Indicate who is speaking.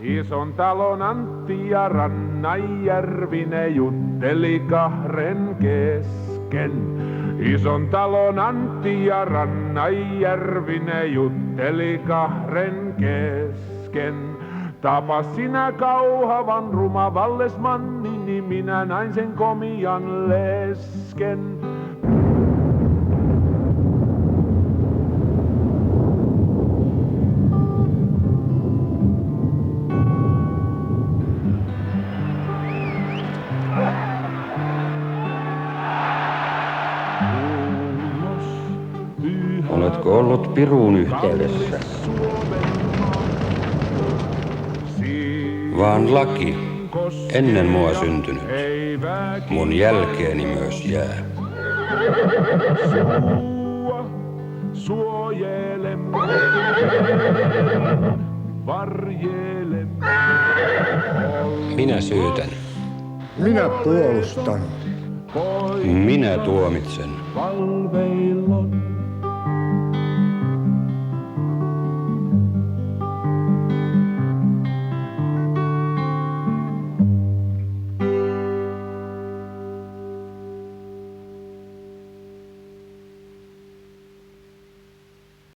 Speaker 1: Ison talon Antti ja Rannan Järvinen jutteli kahden kesken. Ison talon Antti ja Rannan Järvinen jutteli kahden kesken. Tapas sinä kauhavan ruma vallesmanni, niin minä näin sen komian lesken.
Speaker 2: Oletko ollut Piruun yhteydessä? Vaan laki, ennen mua syntynyt, mun jälkeeni myös jää.
Speaker 1: Suojelemme, varjelemme.
Speaker 2: Minä syytän.
Speaker 3: Minä puolustan.
Speaker 2: Minä tuomitsen.
Speaker 1: Valveilon.